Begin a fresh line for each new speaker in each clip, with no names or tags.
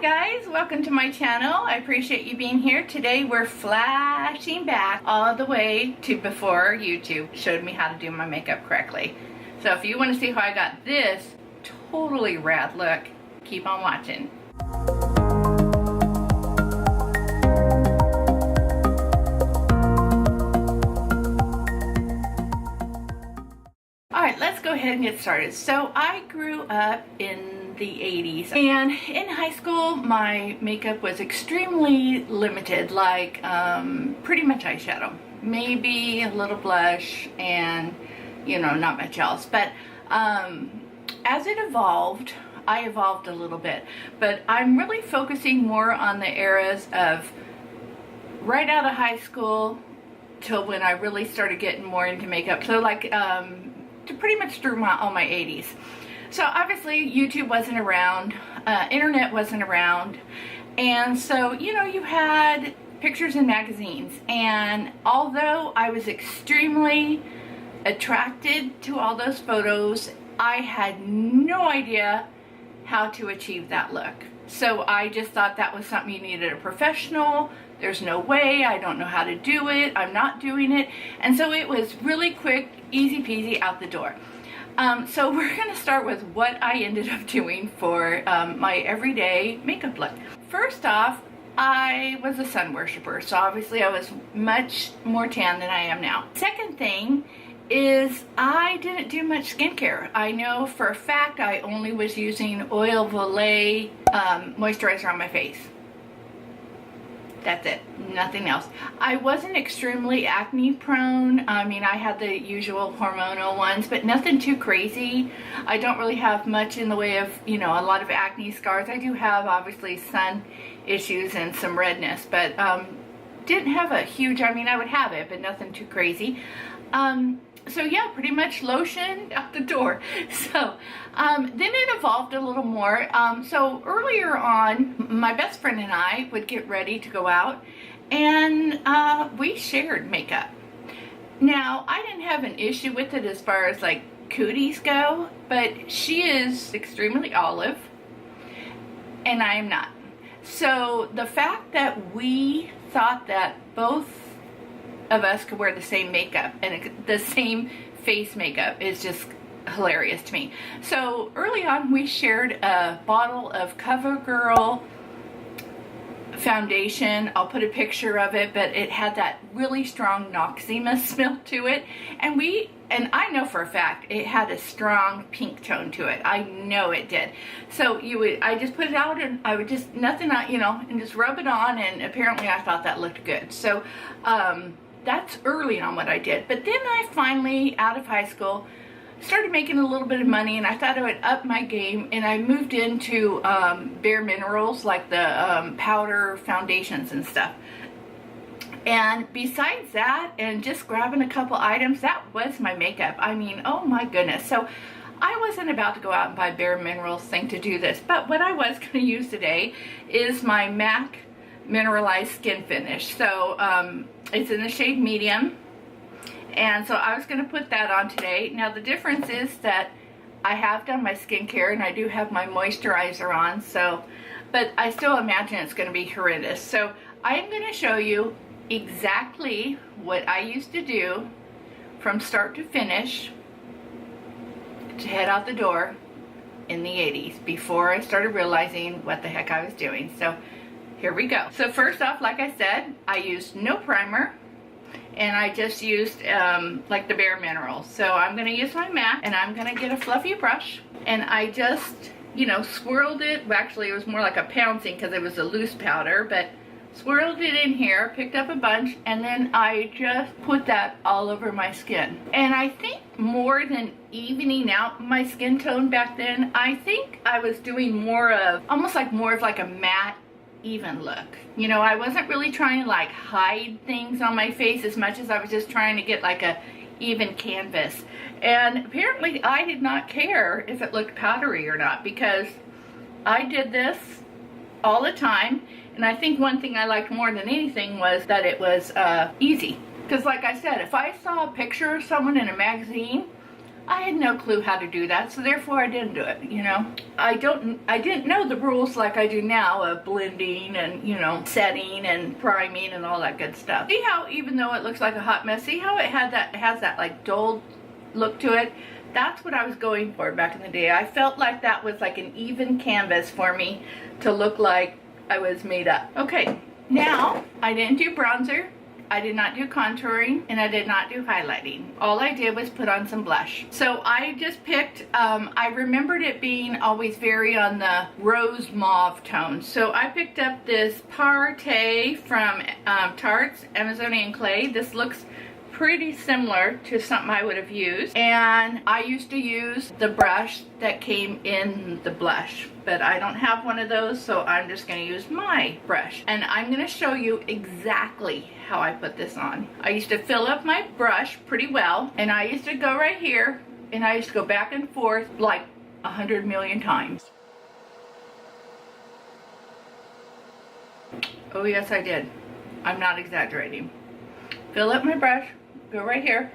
Hi guys, welcome to my channel. I appreciate you being here. Today we're flashing back all the way to before YouTube showed me how to do my makeup correctly. So if you want to see how I got this totally rad look, keep on watching. Alright, let's go ahead and get started. So I grew up in the 80s, and in high school my makeup was extremely limited, like pretty much eyeshadow, maybe a little blush, and you know, not much else. But as it evolved, I evolved a little bit, but I'm really focusing more on the eras of right out of high school till when I really started getting more into makeup. So like pretty much through all my 80s. So obviously YouTube wasn't around, internet wasn't around, and so you know, you had pictures in magazines, and although I was extremely attracted to all those photos, I had no idea how to achieve that look. So I just thought that was something you needed a professional. There's no way, I don't know how to do it, I'm not doing it. And so it was really quick, easy peasy, out the door. So we're going to start with what I ended up doing for my everyday makeup look. First off, I was a sun worshiper, so obviously I was much more tan than I am now. Second thing is I didn't do much skincare. I know for a fact I only was using Oil of Olay moisturizer on my face. That's it, nothing else. I wasn't extremely acne prone. I mean, I had the usual hormonal ones, but nothing too crazy. I don't really have much in the way of, you know, a lot of acne scars. I do have obviously sun issues and some redness, but didn't have a huge, I mean, I would have it, but nothing too crazy. So yeah, pretty much lotion out the door. So then it evolved a little more. So earlier on, my best friend and I would get ready to go out, and we shared makeup. Now, I didn't have an issue with it as far as like cooties go, but she is extremely olive and I am not. So the fact that we thought that both of us could wear the same makeup and the same face makeup is just hilarious to me. So early on we shared a bottle of CoverGirl foundation. I'll put a picture of it, but it had that really strong Noxzema smell to it, and I know for a fact it had a strong pink tone to it. I know it did. So I just put it out, and I would just nothing, you know, and just rub it on, and apparently I thought that looked good. So that's early on what I did. But then I finally, out of high school, started making a little bit of money, and I thought I would up my game, and I moved into Bare Minerals, like the powder foundations and stuff. And besides that, and just grabbing a couple items, that was my makeup. I mean, oh my goodness. So I wasn't about to go out and buy Bare Minerals thing to do this, but what I was going to use today is my MAC Mineralized Skin Finish. So it's in the shade medium, and so I was going to put that on today. Now the difference is that I have done my skincare and I do have my moisturizer on, so, but I still imagine it's going to be horrendous. So I am going to show you exactly what I used to do from start to finish to head out the door in the 80s, before I started realizing what the heck I was doing. So here we go. So first off, like I said, I used no primer, and I just used like the Bare Minerals. So I'm going to use my MAC, and I'm going to get a fluffy brush, and I just, you know, swirled it. Well, actually it was more like a pouncing because it was a loose powder, but swirled it in here, picked up a bunch, and then I just put that all over my skin. And I think more than evening out my skin tone back then, I think I was doing more of, almost like more of like a matte, even look. You know, I wasn't really trying to like hide things on my face as much as I was just trying to get like a even canvas. And apparently I did not care if it looked powdery or not, because I did this all the time. And I think one thing I liked more than anything was that it was easy. Because like I said, if I saw a picture of someone in a magazine, I had no clue how to do that, so therefore I didn't do it, you know. I didn't know the rules like I do now of blending and, you know, setting and priming and all that good stuff. See how even though it looks like a hot mess, see how it has that like dull look to it? That's what I was going for back in the day. I felt like that was like an even canvas for me to look like I was made up. Okay, now I didn't do bronzer, I did not do contouring, and I did not do highlighting. All I did was put on some blush. So I just picked, I remembered it being always very on the rose mauve tone. So I picked up this Paaarty from Tarte's Amazonian Clay. This looks pretty similar to something I would have used, and I used to use the brush that came in the blush, but I don't have one of those, so I'm just going to use my brush, and I'm going to show you exactly how I put this on. I used to fill up my brush pretty well, and I used to go right here, and I used to go back and forth like 100 million times. Oh yes, I did. I'm not exaggerating. Fill up my brush, go right here,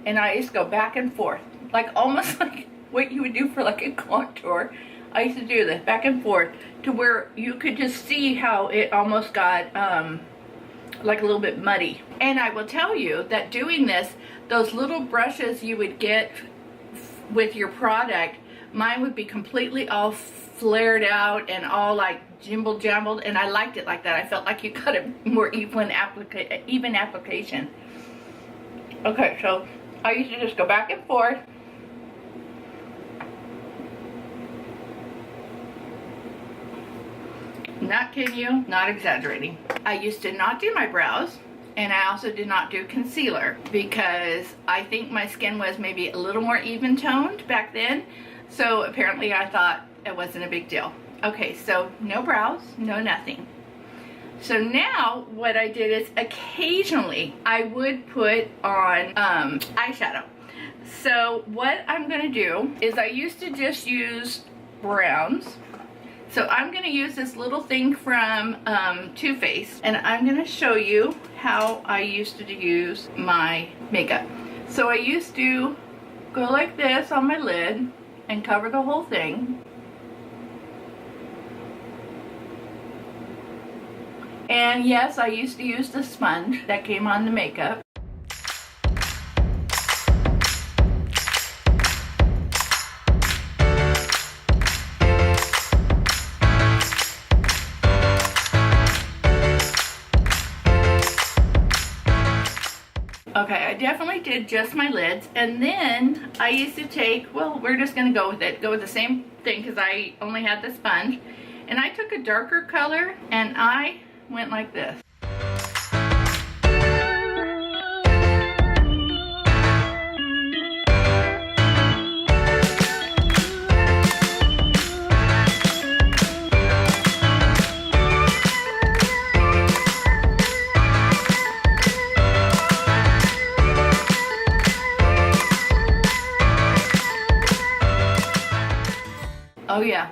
and I used to go back and forth, like almost like what you would do for like a contour. I used to do this back and forth to where you could just see how it almost got like a little bit muddy. And I will tell you that doing this, those little brushes you would get with your product, mine would be completely all flared out and all like jimbled jumbled, and I liked it like that. I felt like you got a more even application. Okay, so I used to just go back and forth. Not kidding you, not exaggerating. I used to not do my brows, and I also did not do concealer because I think my skin was maybe a little more even toned back then. So apparently I thought it wasn't a big deal. Okay, so no brows, no nothing. So now what I did is occasionally I would put on eyeshadow. So what I'm going to do is I used to just use browns. So I'm going to use this little thing from Too Faced, and I'm going to show you how I used to use my makeup. So I used to go like this on my lid and cover the whole thing. And yes, I used to use the sponge that came on the makeup. Okay, I definitely did just my lids, and then I used to take, well, we're just going to go with it, go with the same thing because I only had the sponge, and I took a darker color and I went like this. Oh yeah,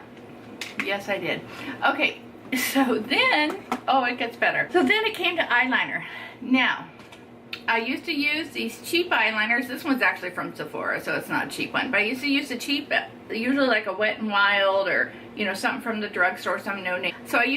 yes I did. Okay, so then, oh, it gets better. So then it came to eyeliner. Now, I used to use these cheap eyeliners. This one's actually from Sephora, so it's not a cheap one. But I used to use the cheap, usually like a Wet n Wild or, you know, something from the drugstore, some no name. So I used